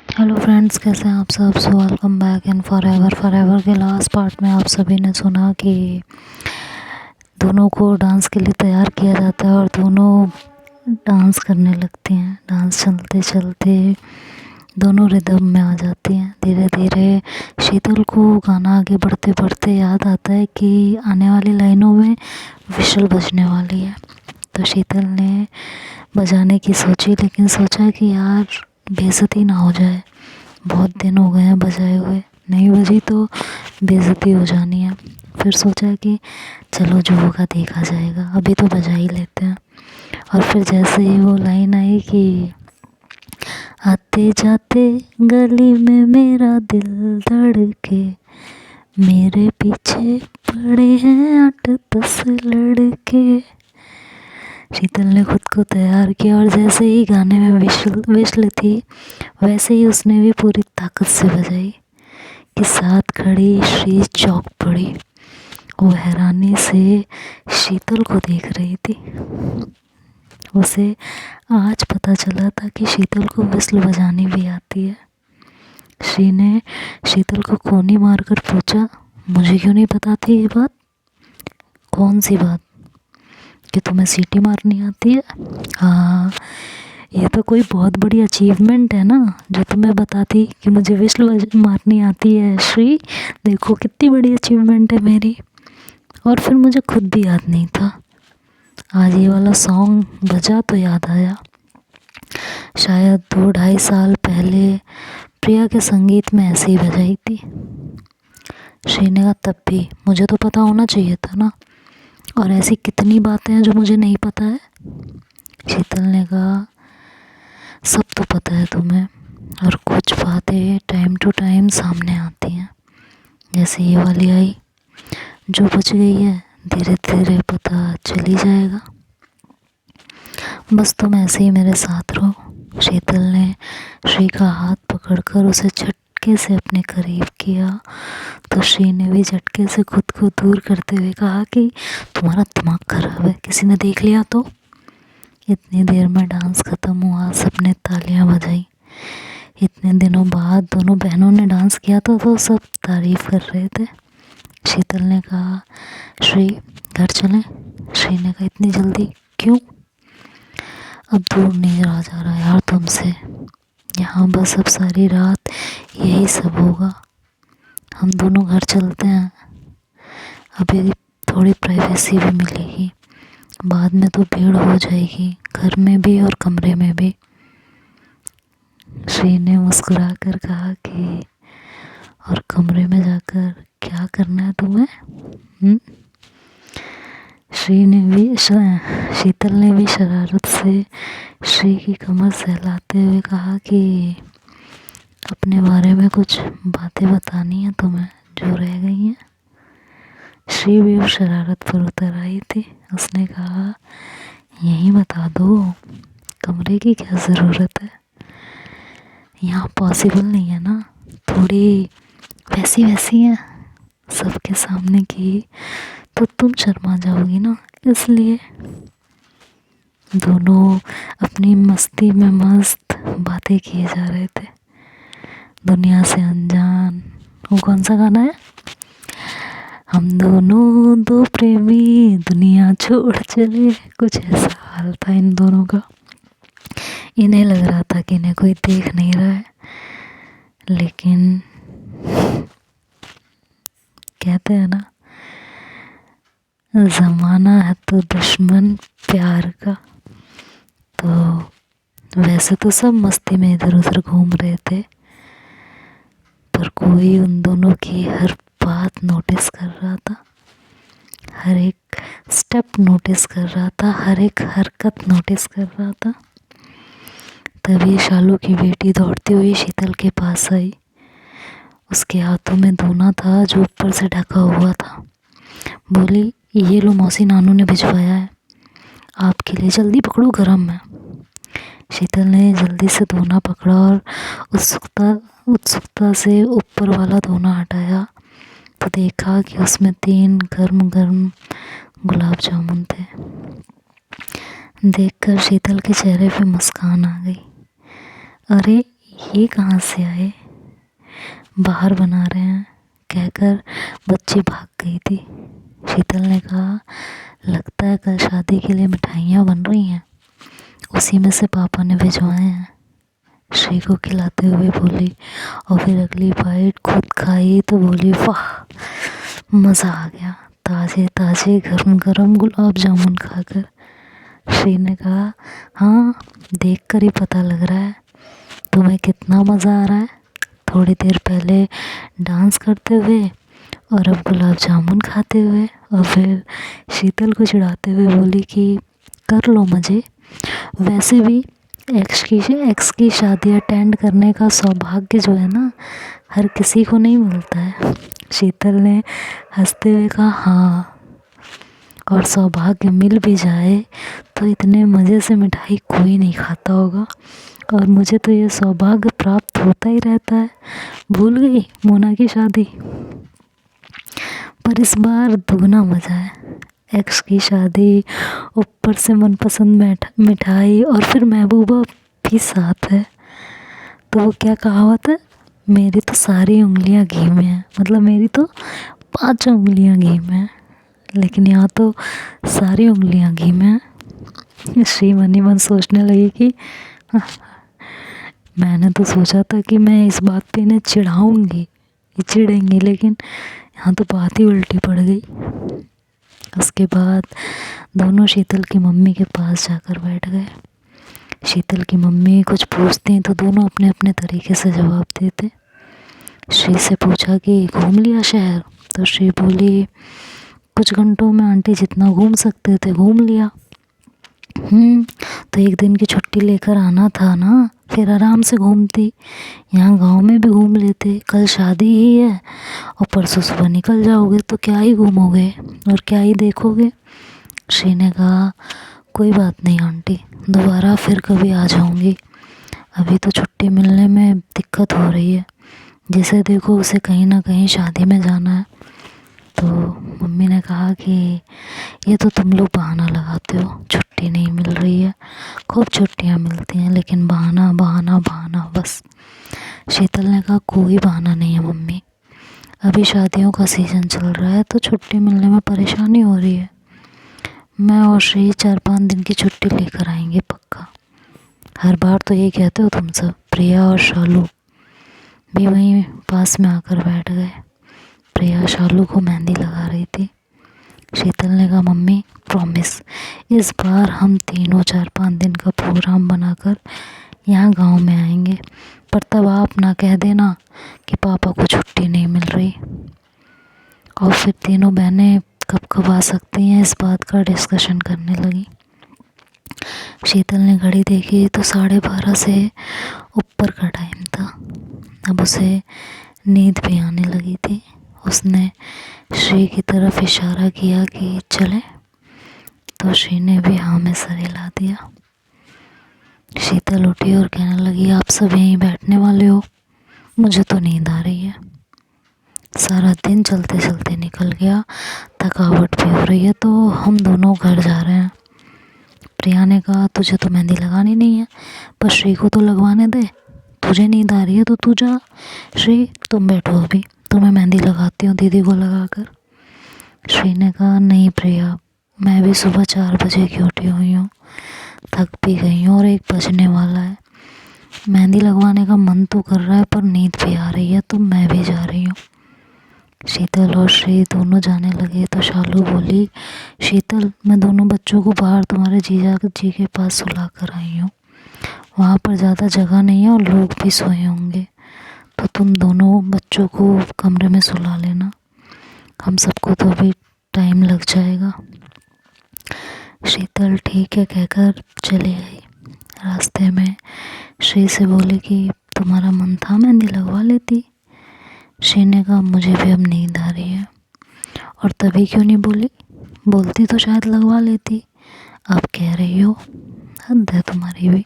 Hello friends, कैसे हैं आप सब। So welcome back in forever के लास्ट पार्ट में आप सभी ने सुना कि दोनों को डांस के लिए तैयार किया जाता है और दोनों डांस करने लगती हैं। डांस चलते चलते दोनों रिदम में आ जाती हैं। धीरे धीरे शीतल को गाना आगे बढ़ते बढ़ते याद आता है कि आने वाली लाइनों में विशल बजने वाली है। तो शीतल ने बजाने की सोची, लेकिन सोचा कि यार बेइज्जती ना हो जाए, बहुत दिन हो गए हैं बजाए हुए, नहीं बजी तो बेइज्जती हो जानी है। फिर सोचा कि चलो जो होगा देखा जाएगा, अभी तो बजा ही लेते हैं। और फिर जैसे ही वो लाइन आई कि आते जाते गली में मेरा दिल धड़के, मेरे पीछे पड़े हैं 8-10 लड़के, शीतल ने खुद को तैयार किया। और जैसे ही गाने में विशल थी, वैसे ही उसने भी पूरी ताकत से बजाई कि साथ खड़ी श्री चौंक पड़ी। वो हैरानी से शीतल को देख रही थी। उसे आज पता चला था कि शीतल को विसल बजानी भी आती है। श्री ने शीतल को कोनी मारकर पूछा, मुझे क्यों नहीं पता थी ये बात? कौन सी बात? कि तुम्हें सीटी मारनी आती है? हाँ, ये तो कोई बहुत बड़ी अचीवमेंट है ना, जो तुम्हें बताती कि मुझे विसल मारनी आती है। श्री, देखो कितनी बड़ी अचीवमेंट है मेरी। और फिर मुझे खुद भी याद नहीं था। आज ये वाला सॉन्ग बजा तो याद आया। शायद 2-2.5 साल पहले प्रिया के संगीत में ऐसे ही बजाई थी। श्री ने कहा, तब भी मुझे तो पता होना चाहिए था ना, और ऐसी कितनी बातें हैं जो मुझे नहीं पता है। शीतल ने कहा, सब तो पता है तुम्हें, और कुछ बातें टाइम टू टाइम सामने आती हैं। जैसे ये वाली आई, जो बच गई है धीरे धीरे पता चल ही जाएगा। बस तुम ऐसे ही मेरे साथ रहो। शीतल ने श्री का हाथ पकड़कर उसे झटके से अपने करीब किया। तो श्री ने भी झटके से खुद को दूर करते हुए कहा कि तुम्हारा दिमाग खराब है, किसी ने देख लिया तो? इतनी देर में डांस ख़त्म हुआ, सबने तालियां बजाई। इतने दिनों बाद दोनों बहनों ने डांस किया था तो सब तारीफ़ कर रहे थे। शीतल ने कहा, श्री घर चलें? श्री ने कहा, इतनी जल्दी क्यों? अब दूर नहीं रहा जा रहा यार तुमसे, यहाँ बस अब सारी रात यही सब होगा। हम दोनों घर चलते हैं, अभी थोड़ी प्राइवेसी भी मिलेगी, बाद में तो भीड़ हो जाएगी, घर में भी और कमरे में भी। श्री ने मुस्कुरा कर कहा कि और कमरे में जाकर क्या करना है तुम्हें? शीतल ने भी शरारत से श्री की कमर सहलाते हुए कहा कि अपने बारे में कुछ बातें बतानी है तुम्हें जो रह गई हैं। श्री भी उस शरारत पर उतर आई थी। उसने कहा, यहीं बता दो, कमरे की क्या ज़रूरत है? यहाँ पॉसिबल नहीं है ना, थोड़ी वैसी है सबके सामने की, तो तुम शर्मा जाओगी ना, इसलिए। दोनों अपनी मस्ती में मस्त बातें किए जा रहे थे। दुनिया से अनजान, वो कौन सा गाना है? हम दोनों दो प्रेमी दुनिया छोड़ चले, कुछ ऐसा हाल था इन दोनों का। इन्हें लग रहा था कि इन्हें कोई देख नहीं रहा है, लेकिन कहते हैं ना, ज़माना है तो दुश्मन प्यार का। तो वैसे तो सब मस्ती में इधर उधर घूम रहे थे, पर कोई उन दोनों की हर बात नोटिस कर रहा था, हर एक स्टेप नोटिस कर रहा था, हर एक हरकत नोटिस कर रहा था। तभी शालू की बेटी दौड़ती हुई शीतल के पास आई। उसके हाथों में धूना था जो ऊपर से ढका हुआ था। बोली, ये लो मौसी, नानू ने भिजवाया है आपके लिए, जल्दी पकड़ो, गरम है। शीतल ने जल्दी से धूना पकड़ा और उत्सुकता से ऊपर वाला धूना हटाया तो देखा कि उसमें 3 गर्म गुलाब जामुन थे। देखकर शीतल के चेहरे पे मुस्कान आ गई। अरे ये कहाँ से आए, बाहर बना रहे हैं, कहकर बच्ची भाग गई थी। शीतल ने कहा, लगता है कल शादी के लिए मिठाइयाँ बन रही हैं, उसी में से पापा ने भिजवाए हैं। श्री को खिलाते हुए बोली और फिर अगली बाइट खुद खाई तो बोली, वाह मज़ा आ गया, ताज़े ताज़े गरम गरम गुलाब जामुन खाकर। श्री ने कहा, हाँ देख कर ही पता लग रहा है तुम्हें कितना मज़ा आ रहा है। थोड़ी देर पहले डांस करते हुए और अब गुलाब जामुन खाते हुए। और फिर शीतल को चिढ़ाते हुए बोली कि कर लो मज़े, वैसे भी एक्स की शादी अटेंड करने का सौभाग्य जो है ना, हर किसी को नहीं मिलता है। शीतल ने हंसते हुए कहा, हाँ और सौभाग्य मिल भी जाए तो इतने मज़े से मिठाई कोई नहीं खाता होगा, और मुझे तो ये सौभाग्य प्राप्त होता ही रहता है। भूल गई मोना की शादी, पर इस बार दुगना मज़ा है। एक्स की शादी, ऊपर से मनपसंद मिठाई, और फिर महबूबा भी साथ है। तो वो क्या कहावत है, मेरी तो सारी उंगलियां घी में हैं, मतलब मेरी तो 5 उंगलियां घी में हैं, लेकिन यहाँ तो सारी उंगलियां घी में हैं। श्री मनी मन सोचने लगी कि मैंने तो सोचा था कि मैं इस बात पे इन्हें चिढ़ाऊंगी, ये चिढ़ेंगी, लेकिन यहाँ तो बात ही उल्टी पड़ गई। उसके बाद दोनों शीतल की मम्मी के पास जाकर बैठ गए। शीतल की मम्मी कुछ पूछती तो दोनों अपने अपने तरीके से जवाब देते। श्री से पूछा कि घूम लिया शहर, तो श्री बोली, कुछ घंटों में आंटी जितना घूम सकते थे घूम लिया। तो एक दिन की छुट्टी लेकर आना था ना, फिर आराम से घूमती, यहाँ गांव में भी घूम लेते। कल शादी ही है और परसों सुबह निकल जाओगे तो क्या ही घूमोगे और क्या ही देखोगे। श्री ने कहा, कोई बात नहीं आंटी, दोबारा फिर कभी आ जाऊंगी, अभी तो छुट्टी मिलने में दिक्कत हो रही है, जिसे देखो उसे कहीं ना कहीं शादी में जाना है। तो मम्मी ने कहा कि ये तो तुम लोग बहाना लगाते हो, छुट्टी नहीं मिल रही है, खूब छुट्टियाँ मिलती हैं, लेकिन बहाना बहाना बहाना बस। शीतल ने कहा, कोई बहाना नहीं है मम्मी, अभी शादियों का सीज़न चल रहा है तो छुट्टी मिलने में परेशानी हो रही है। मैं और श्री 4-5 दिन की छुट्टी लेकर आएंगे पक्का। हर बार तो यही कहते हो तुम सब। प्रिया और शालू भी वहीं पास में आकर बैठ गए। प्रिया शालू को मेहंदी लगा रही थी। शीतल ने कहा, मम्मी प्रॉमिस, इस बार हम तीनों 4-5 दिन का प्रोग्राम बनाकर यहाँ गांव में आएंगे, पर तब आप ना कह देना कि पापा को छुट्टी नहीं मिल रही। और फिर तीनों बहनें कब कब आ सकती हैं, इस बात का डिस्कशन करने लगी। शीतल ने घड़ी देखी तो 12:30 से ऊपर का टाइम था। अब उसे नींद भी आने लगी थी। उसने श्री की तरफ इशारा किया कि चले, तो श्री ने भी हाँ में सर हिला दिया। शीतल उठी और कहने लगी, आप सब यहीं बैठने वाले हो, मुझे तो नींद आ रही है। सारा दिन चलते चलते निकल गया, थकावट भी हो रही है, तो हम दोनों घर जा रहे हैं। प्रिया ने कहा, तुझे तो मेहंदी लगानी नहीं है, पर श्री को तो लगवाने दे, तुझे नींद आ रही है तो तू जा। श्री तुम बैठो, अभी तुम्हें मेहंदी लगाती हूँ दीदी को लगाकर। श्री ने कहा, नहीं प्रिया, मैं भी सुबह 4 बजे की उठी हुई हूँ, थक भी गई हूँ और 1 बजने वाला है। मेहंदी लगवाने का मन तो कर रहा है पर नींद भी आ रही है, तो मैं भी जा रही हूँ। शीतल और श्री दोनों जाने लगे तो शालू बोली, शीतल मैं दोनों बच्चों को बाहर तुम्हारे जीजा जी के पास सुला कर आई हूँ, वहाँ पर ज़्यादा जगह नहीं है और लोग भी सोए होंगे, तो तुम दोनों बच्चों को कमरे में सुला लेना, हम सबको तो अभी टाइम लग जाएगा। शीतल ठीक है कहकर चली गई। रास्ते में श्री से बोली कि तुम्हारा मन था मेहंदी लगवा लेती। श्री ने कहा, मुझे भी अब नींद आ रही है। और तभी क्यों नहीं बोली, बोलती तो शायद लगवा लेती, आप कह रही हो, हद है तुम्हारी भी।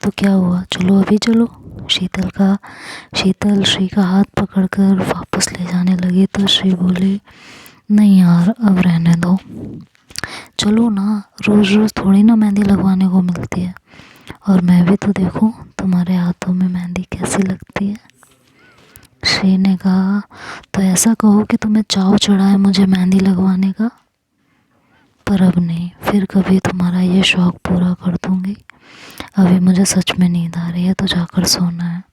तो क्या हुआ, चलो अभी चलो। शीतल श्री का हाथ पकड़कर वापस ले जाने लगी तो श्री बोली, नहीं यार अब रहने दो, चलो ना, रोज़ रोज़ थोड़ी ना मेहंदी लगवाने को मिलती है। और मैं भी तो देखूं तुम्हारे हाथों में मेहंदी कैसी लगती है। श्री ने कहा, तो ऐसा कहो कि तुम्हें चाव चढ़ा है मुझे मेहंदी लगवाने का। पर अब नहीं, फिर कभी तुम्हारा ये शौक़ पूरा कर दूँगी। अभी मुझे सच में नींद आ रही है, तो जाकर सोना है।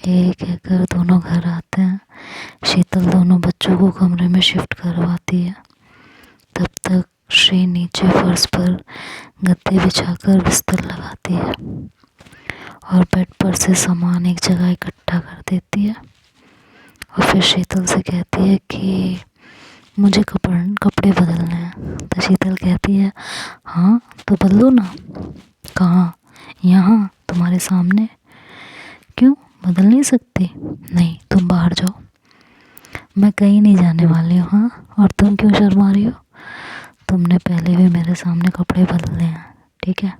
यही कहकर दोनों घर आते हैं। शीतल दोनों बच्चों को कमरे में शिफ्ट करवाती है। तब तक श्री नीचे फर्श पर गद्दे बिछाकर बिस्तर लगाती है और बेड पर से सामान एक जगह इकट्ठा कर देती है। और फिर शीतल से कहती है कि मुझे कपड़े बदलने हैं। तो शीतल कहती है, हाँ तो बदलो ना। कहाँ? यहाँ तुम्हारे सामने। क्यों, बदल नहीं सकती? नहीं, तुम बाहर जाओ। मैं कहीं नहीं जाने वाली हूँ। हाँ, और तुम क्यों शर्मा रही हो? तुमने पहले भी मेरे सामने कपड़े बदले हैं, ठीक है?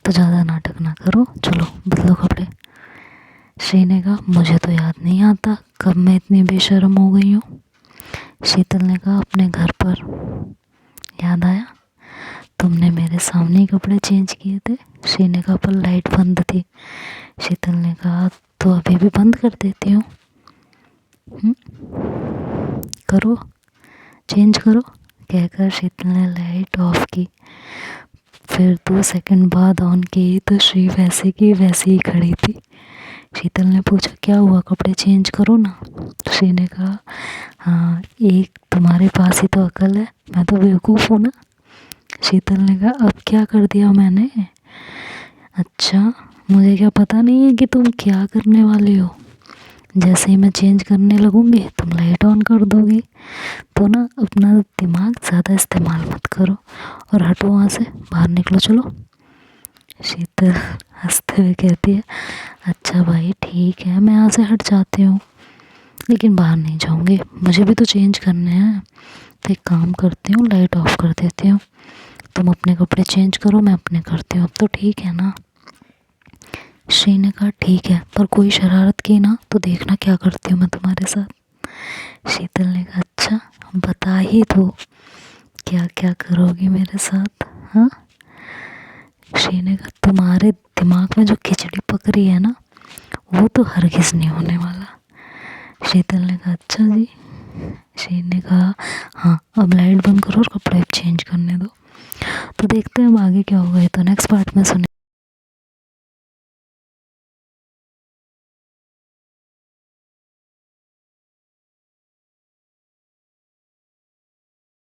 तो ज़्यादा नाटक ना करो, चलो बदलो कपड़े। श्री ने कहा, मुझे तो याद नहीं आता कब मैं इतनी बेशर्म हो गई हूँ। शीतल ने कहा, अपने घर पर याद आया, तुमने मेरे सामने ही कपड़े चेंज किए थे। श्री ने कहा, पर लाइट बंद थी। शीतल ने कहा, तो अभी भी बंद कर देती हूँ। करो, चेंज करो, कहकर शीतल ने लाइट ऑफ की। फिर 2 सेकंड बाद ऑन की तो श्री वैसे की वैसी ही खड़ी थी। शीतल ने पूछा, क्या हुआ, कपड़े चेंज करो ना। श्री ने कहा, हाँ, एक तुम्हारे पास ही तो अकल है, मैं तो बेवकूफ़ हूँ ना। शीतल ने कहा, अब क्या कर दिया मैंने? अच्छा, मुझे क्या पता नहीं है कि तुम क्या करने वाली हो। जैसे ही मैं चेंज करने लगूंगी तुम लाइट ऑन कर दोगी। तो ना, अपना दिमाग ज़्यादा इस्तेमाल मत करो और हटो वहाँ से, बाहर निकलो, चलो। शीतल हंसते हुए कहती है, अच्छा भाई ठीक है, मैं यहाँ से हट जाती हूँ, लेकिन बाहर नहीं जाऊँगी, मुझे भी तो चेंज करने हैं। तो एक काम करती हूँ, लाइट ऑफ कर देती हूँ, तुम अपने कपड़े चेंज करो, मैं अपने करती हूँ। अब तो ठीक है ना? श्री ने कहा, ठीक है, पर कोई शरारत की ना तो देखना क्या करती हूँ मैं तुम्हारे साथ। शीतल ने कहा, अच्छा बता ही दो, क्या क्या करोगी मेरे साथ? हाँ। श्री ने कहा, तुम्हारे दिमाग में जो खिचड़ी पक रही है ना, वो तो हरगिज़ नहीं होने वाला। शीतल ने कहा, अच्छा जी। श्री ने कहा, हाँ अब लाइट बंद करो और कपड़े चेंज करने दो। तो देखते हैं अब आगे क्या होगा, ये तो नेक्स्ट पार्ट में सुने।